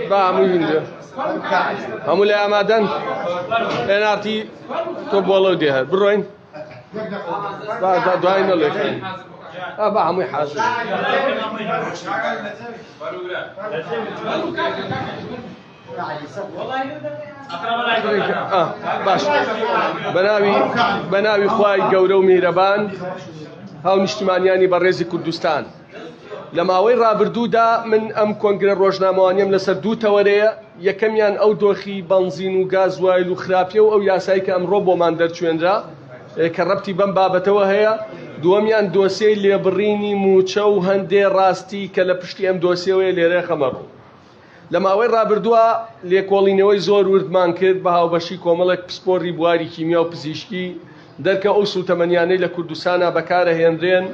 با هەمووی هینجا هەموو لە ئامادەن ئێنارتی تۆ بۆڵەو دێ هەر بڕۆین دوای نەڵێکین با هەمووی حاضر باش بەناوی خوای گەورە و میهرەبان هاو نیشتیمانیانی بەڕێزی کوردستان لە ماوەی ڕابردوودا من ئەم کۆنگرە ڕۆژنامەوانیم لەسەر دوو تەوەرەیە یەکەمیان ئەو دۆخی بەنزین و گازوایل و خراپیە و ئەو یاسایی کە ئەمڕۆ بۆمان دەرچوێنرا کە ڕەبتی بەم بابەتەوە هەیە دووەمیان دۆسیەی لێبڕینی موچە و هەندێ ڕاستی کە لە پشتی ئەم دۆسیەوەیە لێرە خەمەڕوو لە ماوەی ڕابردووە لێکۆڵینەوەی زۆر وردمان کرد بە هاوبەشی کۆمەڵێک پسپۆڕی بواری کیمیا و پزیشکی دەرکە ئەو سوتەمەنیانەی لە کوردستانە بەکارەهێنرێن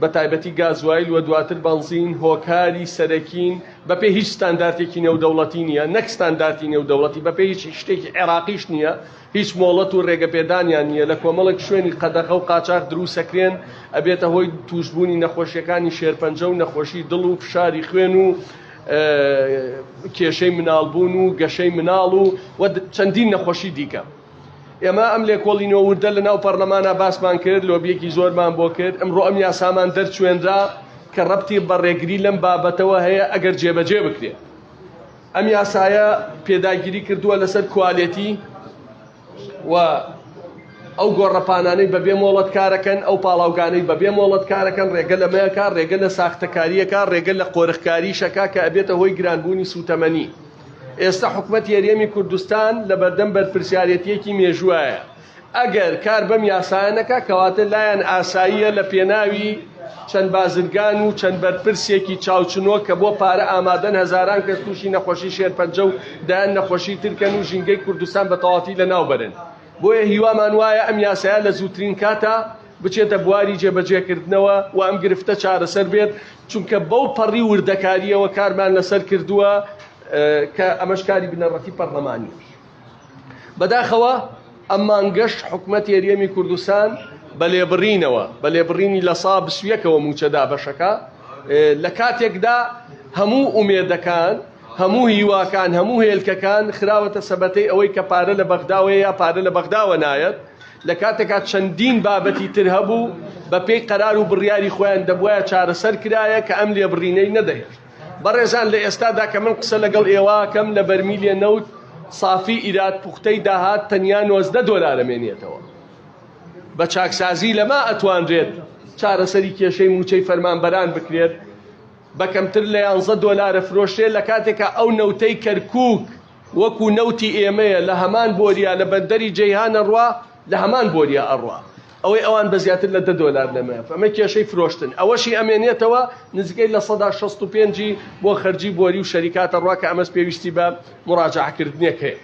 بە تایبەتی گازوایل و دواتر بەنزین هۆکاری سەرەکین بەپێ هیچ ستانداردێکی نێودەوڵەتی نییە نەک ستانداردی نێودەوڵەتی بەپێ هیچ شتێکی عێراقیش نییە هیچ مۆڵەت و ڕێگەپێدانیان نییە لە کۆمەڵێک شوێنی قەدەخە و قاچاق دروستەکرێن ئەبێتە هۆی تووشبوونی نەخۆشیەکانی شێرپەنجە و نەخۆشی دڵ و فشاری خوێن و کێشەی مناڵبوون و گەشەی مناڵ و چەندین نەخۆشی دیکە ئێمە ئەم لێکۆڵینەوە وردە لە ناو پەرلەمانە باسمان کرد لۆبیەکی زۆرمان بۆ کرد ئەمڕۆ ئەم یاسامان دەرچوێنرا کە ڕەبتی بە ڕێگری لەم بابەتەوە هەیە ئەگەر جێبەجێ بکرێت ئەم یاسایە پێداگیری کردووە لەسەر کوالێتی و ئەو گۆڕەپانانەی بەبێ مۆڵەت کارەکەن ئەو پاڵاوگانەی بەبێ مۆڵەت کارەکەن ڕێگە لە مەیەکە ڕێگە لە ساختەکاریەکە ڕێگە لە قۆرخکاریشەکە کە ئەبێتە هۆی گرانبوونی سوتەمەنی ئێستا حکومەت یاریەمی کوردستان لە بەردەم بەرپرسیارەتیەکی مێژوایە ئەگەر کار بەم یاسایەنەکە کەواتە لایەن ئاساییە لە پێناوی چەند بازرگان و چەند بەرپرسێکی چاوچنۆ کە بۆ پارە ئامادەن هەزاران کەس تووشی نەخۆشی شێرپەنجە و دایان نەخۆشی ترکەن و ژینگەی کوردستان بە تەواوەتی لەناوبەرن بۆیە هیوامان وایە ئەم یاسایە لە زووترین کاتە بچێتە بواری جێبەجێکردنەوە و ئەم گرفتە چارەسەر بێت چونکە بەو پەڕی وردەکاریەوە کارمان لەسەر کردووە کە ئەمەش کاری بنەڕەتی پەرلەمانی بەداخەوە ئەم مانگەشت حکومەت یاریەمی کوردستان بە لێبڕینی لە سا بسویەکەوە موچەدا بەشەکە لە کاتێکدا هەموو ئومێدەکان هەموو هیواکان هەموو هێلکەکان خراوەتە سەبەتەی ئەوەی کە پارە لە بەغداوەیە یا پارە لە بەغداوە نایەت لە کاتێکا چەندین بابەتی تر هەبوو بە پێی قەرار و بڕیاری خۆیان دەبووایە چارەسەر کرایە کە ئەم لێبڕینەی نەدەهێشت بەڕێزان لە ئێستادا کە من قسە لەگەڵ ئێوەکەم لە بەرمیلێ نەوت صافی ئیراد پوختەی داهات تەنیا $90 مێنێتەوە بە چاکسازی لەما ئەتوانرێت چارەسەری کێشەی موچەی فەرمانبەران بکرێت بەکەمتر لە $11 فرۆشتێ لە کاتێکە ئەو نەوتەی کەرکووک وەکو نەوتی ئێمەیە لە هەمان بۆریا لە بەندەری جەیهانە ڕوا لە هەمان بۆریا ئەڕوا ئەوەی ئەوان بە زیاتر لە $10 لەمە ئەمە کێشەی فرۆشتن ئەوەشی ئەمێنێتەوە نزیکەی لە 165 بۆ خەرجی بۆری و شەریکاتە ڕوا کە ئەمەش پێویستی بە مراجعەکردنێک هەیە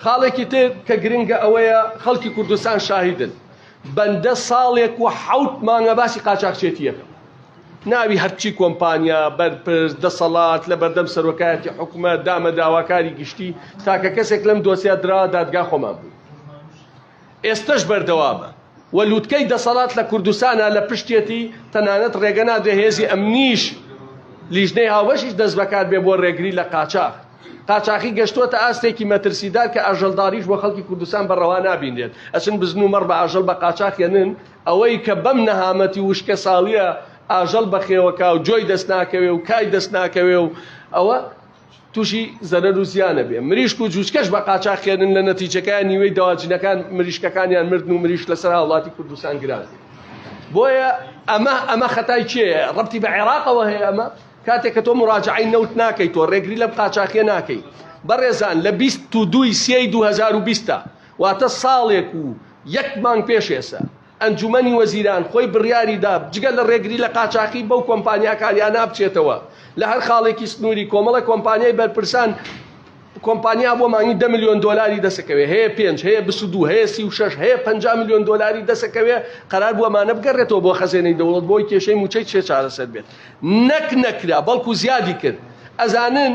خاڵێکی تر کە گرنگە ئەوەیە خەڵکی کوردستان شاهیدن بەندە ساڵێک و 7 مانگە باسی قاچاقچێتیەکە ناوی هەرچی کۆمپانیا بەرپرس دەسەڵات لە بەردەم سەرۆکایەتی حکومەت دامە داواکاری گشتی تاکە کەسێک لەم دۆسیا درا دادگا خۆمان بوو ئێستش بەردەوامە و لووتکەی دەسەڵات لە کوردستانە لە پشتێتی تەنانەت ڕێگە نادرێ هێزی ئەمنیش لیژنەی هاوبەشیش دەست بەکار بێ بۆ ڕێگری لە قاچاقی گەشتووەتە ئاستێکی مەترسیدار کە ئاژەڵداریش بۆ خەڵکی کوردستان بەڕەوا نابینرێت ئەچن بزن و مەڕ بە ئاژەڵ بە قاچاقێنن ئەوەی کە بەم نەهامەتی وشکە ساڵیە ئاژەڵ بەخێوەکە و جۆی دەست ناکەوێ و کای دەست ناکەوێ و ئەوە تووشی زەرەر و زیانە بێ مریشک و جوچکەش بە قاچاقێنن لە نەتیجەکان نیوەی داواجینەکان مریشکەکانیان مردن و مریش لەسەر وڵاتی کوردستان گران بۆیە ئەمە خەتای چییە ڕەبتی بە عێراقەوە هەیە ئەمە کاتێک کە تۆ مراجعەی نەوت ناکەی تۆ ڕێگری لە قاچاقیە ناکەی بەڕێزان لە 22/3/2020 واتە ساڵێک و 1 مانگ پێش ئێستا ئەنجومەنی وەزیران خۆی بڕیاری دا جگە لە ڕێگری لە قاچاقی بەو کۆمپانیاکانیان نابچێتەوە لە هەر خاڵێکی سنووری کۆمەڵە کۆمپانیای بەرپرسان کۆمپانیا بۆ مانگی $10 ملیۆن دەسەکەوێ هەیە 5 هەیە 22 هەیە 36 هەیە $50 ملیۆن دەسەکەوێ قەرار بووە ئەمانە بگەڕێتەوە بۆ خەزێنەی دەوڵەت بۆی کێشەی موچەی چێ چارەسەر بێت نەکرا بەڵکو زیادی کرد ئەزانن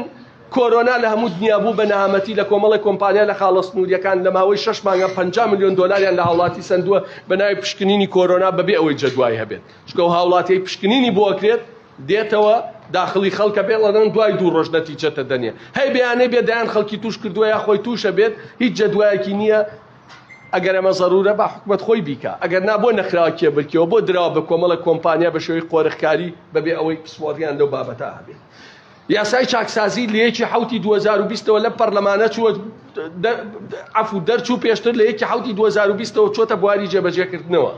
کۆرۆنا لە هەموو دنیا بوو بە نەهامەتی لە کۆمەڵی کۆمپانیا لە خاڵە سنووریەکان لە ماوەی 6 مانگە 50 ملیۆن دۆلاریان لە هاوڵاتی سندووە بە ناوی پشکنینی کۆرۆنا بەبێ ئەوەی جەدوای هەبێت چکە هاوڵاتی پشکنینی بۆ ئەکرێت دێتەوە داخلی خەڵکە بێت لەڵەن دوای 2 ڕۆژ نەتیجەتە دەنێ هەی بەیانەی بێ دایان خەڵکی توش کردووە یا خۆی توشە بێت هیچ جەدوایەکی نییە ئەگەر ئەمە زەرورە با حکومەت خۆی بیکە ئەگەر نا بۆ نەخراوە کێبرکەوە بۆ درراوە بە کۆمەڵە کۆمپانیا بە شێوەی قۆرخکاری بەبێ ئەوەی پسوۆڕیان لەو بابەتە هەبێت یاسای چاکسازی لە 1 2020ەوە لە پەرلەمانە چووە عەفو دەرچوو پێشتر لە 1 2020ەوە چۆتە بواری جێبەجێکردنەوە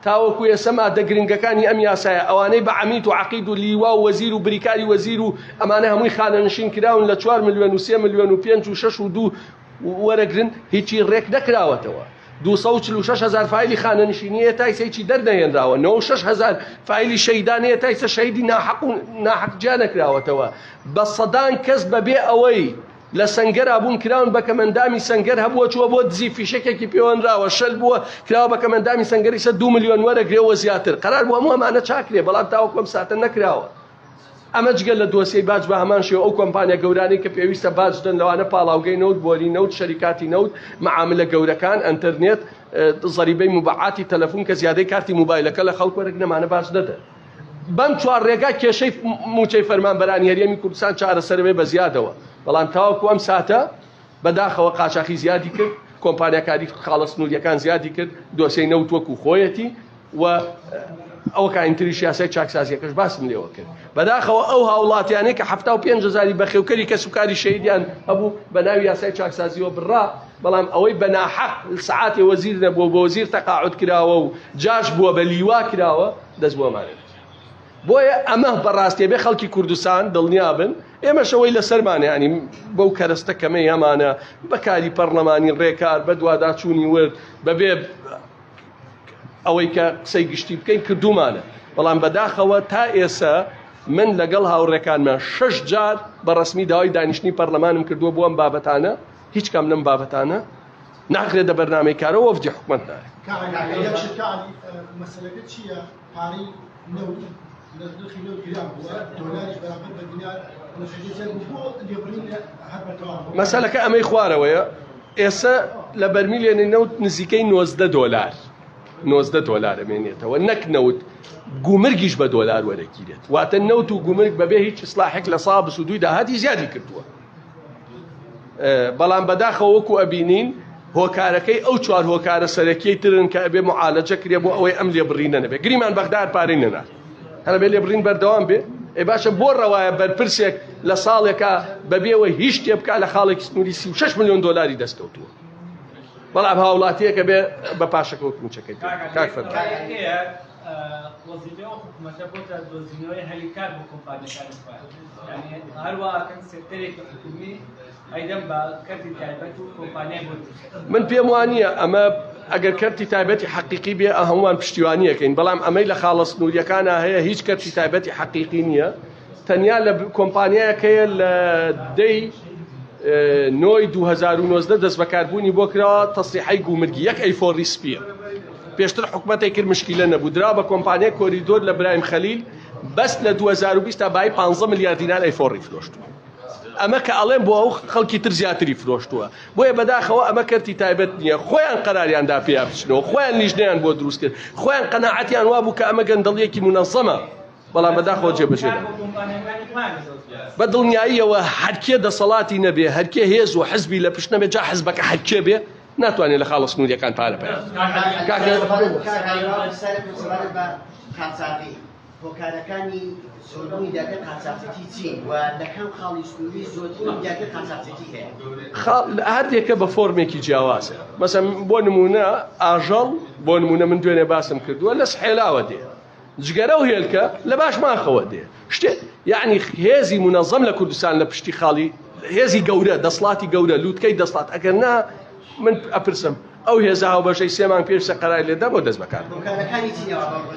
تاوەکو ئێستا مادە گرنگەکانی ئەم یاسایە ئەوانەی بە عەمید و عەقید و لیوا و وەزیر و بریکاری وەزیر و ئەمانە هەمووی خانەنشین کراون لە 4 ملیۆن و 3 ملیۆن و 5 و 6 و 2 وەرەگرن هیچی ڕێک نەکراوەتەوە 246,000 فایلی خانەنشینیە تایسێکی دەردەهێنراوە 96,000 فایلی شەیدانەیە تایسە شەیدی ناحەق جا نەکراوەتەوە بە سەدان کەس بەبێ ئەوەی لە سەنگەر بوون کراون بە کەمەندامی سەنگەر هەبووە چووە بۆ دزی فیشەکێکی پەیوەندراوە شەل بووە کراوە بە کەمەندامی سەنگەری 2 ملیۆن وەرەگرێەوە زیاتر قەرار بووە هەموو ئەمانە چاکرێ بەڵام تاوەکو ئەم ساتە نەکراوە ئەمە جگە لە دۆسیەی باج بە هەمان شێوە ئەو کۆمپانیا گەورانەی کە پێویستە باج دەن لەوانە پاڵاوگەی نەوت بۆلی نەوت شەریکاتی نەوت مەعاملە گەورەکان ئەنتەرنێت زەریبەی مبعاتی تەلەفۆن کە زیادەی کارتی موبایلەکە لە خەڵک وەرەگرنەمانە باج دەدەن بەم 4 ڕێگا کێشەی موچەی فەرمانبەرانی هەرێمی کوردستان چارەسەر بە زیادەوە بەڵام تاوەکو ئەم ساتە بەداخەوە قاچاقی زیادی کرد کۆمپانیاکاری خاڵە سنووریەکان زیادی کرد دۆسیەی نەوت وەکو خۆیەتی و ئەوە کاینتریش یاسای چاکسازیەکەش باسم لێوە کرد بەداخەوە ئەو هاوڵاتیانەی کە 75,000 بەخێوکەری کەس و کاری شەیدیان هەبوو بە ناوی یاسای چاکسازیەوە بڕا بەڵام ئەوەی بە ناحەق سعاتی وەزیر نەبووە بە وەزیر تەقاعود کراوە و جاش بووە بە لیوا کراوە دەست بۆمانێت بۆیە ئەمە بەڕاستی بێ خەڵکی کوردستان دڵنیا بن ئێمەشەوەی لە سەرمانیانی بەو کەرەستە کەمەی هەمانە بەکاری پەرلەمانی ڕێکار بە دوواداچوونی ورد بەبێ ئەوەی کە قسەی گشتی بکەین کردومانە بەڵام بەداخەوە تا ئێستا من لەگەڵ هاوڕێکانمە 6 جار بە ڕسمی داوای دانیشتنی پەرلەمانم کردووە بۆ ئەم بابەتانە هیچ کام لەم بابەتانە ناکرێت دە بەرنامەی کارەوە وەفدی حکومەت نایە مەسەلەکە چییە پارەی نەوت نرخی نەوت گران بووە دۆلاریش بەرامبەر بە دنیا مەسەلەکە ئەمەی خوارەوەیە ئێستا لە بەرمیلێنی نەوت نزیکەی 90 دۆلار 90 دۆلار ئەمێنێتەوە نەک نەوت گومرگیش بە دۆلار وەرەگیرێت واتە نەوت و گومرگ بەبێ هیچ ئیسلاحێک لە ساڵ 22 داهاتی زیادی کردووە بەڵام بەداخەوە وەکو ئەبینین هۆکارەکەی ئەو 4 هۆکارە سەرەکیەی ترن کە ئەبێ معالەجە کرێ بۆ ئەوەی ئەم لێبڕینە نەبێ گریمان بەغدار پارەی نەنات هەر بێ لێبڕین بەردەوام بێ ئێ باشە بۆ ڕەوایە بەرپرسێک لە ساڵێکە بەبێەوە هیچ شتێ بکە لە خاڵێکی سنووری 36 ملیۆن دۆلاری دەستکەوتووە بەڵام هاوڵاتیەکە بێ بە پاشەکەوت موچەکەی کاک فەرمی وەزیفەی حکوومەتە بۆتە دۆزینەوەی هەلیکار بۆ کۆمپانیەکانی خۆیان یعنی هەروەکەن سێکتەرێکی حکومی ئەیدەم بە کەرتی تایبەت و کۆمپانیای بۆ من پێم وانییە ئەمە ئەگەر کەرتی تایبەتی حەقیقی بێ هەمووان پشتیوانیەکەین بەڵام ئەمەی لە خاڵە سنووریەکانە هەیە هیچ کەرتی تایبەتی حەقیقی نییە تەنیا لە کۆمپانیایەکەیە لە دەی نۆی 2019 دەست بەکاربوونی بۆ کراوە تەسریحەی گومرگی یەک ئەیفۆڕی سپیە پێشتر حکومەتێک کرد مشکیلە نەبوو درا بە کۆمپانیای کۆریدۆر لە برایم خەلیل بەس لە 2020 تا بای 15 ملیار دینار ئەیفۆڕی فرۆشتووە ئەمە کە ئەڵێن بۆ ئەو خەڵکی تر زیاتری فرۆشتووە بۆیە بەداخەوە ئەمە کەرتی تایبەت نییە خۆیان قەراریاندا پێیا بچنەوە خۆیان لیژنەیان بۆ دروست کرد خۆیان قەناعەتیان وا بوو کە ئەمە گەندەڵیەکی منەظەمە بەڵام بەداخەوە جێبەجێ بە دڵنیاییەوە هەرکێ دەسەڵاتی نەبێ هەرکێ هێز و حزبی لە پشت نەبێ جا حزبەکە هەرکێ بێ ناتوانێت لە خاڵە سنووریەکان پارە پێیان هۆکارەکانی زۆربوونی دەکات قاچاقچی چین و لەکەم خاڵی سنووری زۆرترین دەکات قاچاقچی هەیە هەردێکە بە فۆرمێکی جیاوازە مەسەڵەن بۆ نمونە ئاژەڵ بۆ نمونە من دوێنێ باسم کردووە لە سحێلاوە دێ جگەرە و هێلکە لە باش ماخەوە دێ شتێ یعنی هێزی منەظەم لە کوردستان لە پشتی خاڵی هێزی گەورە دەسڵاتی گەورە لووتکەی دەسڵات ئەگەر نا من ئەپرسم ئەو هێزا هاوبەشەی 3 مانگ پێش قەرای لێدا بۆ دەست بەکار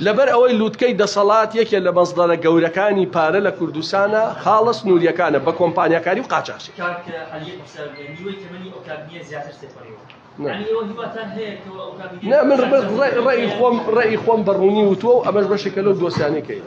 لەبەر ئەوەی لووتکەی دەسەڵات یەکێ لە مەزدەرە گەورەکانی پارە لە کوردستانە خاڵە سنووریەکانە بە کۆمپانیاکاری و قاچاقچی نه من ڕێی خۆم بەڕوونی وتووە و ئەمەش بەشێکە لەو دۆسیانەی کەی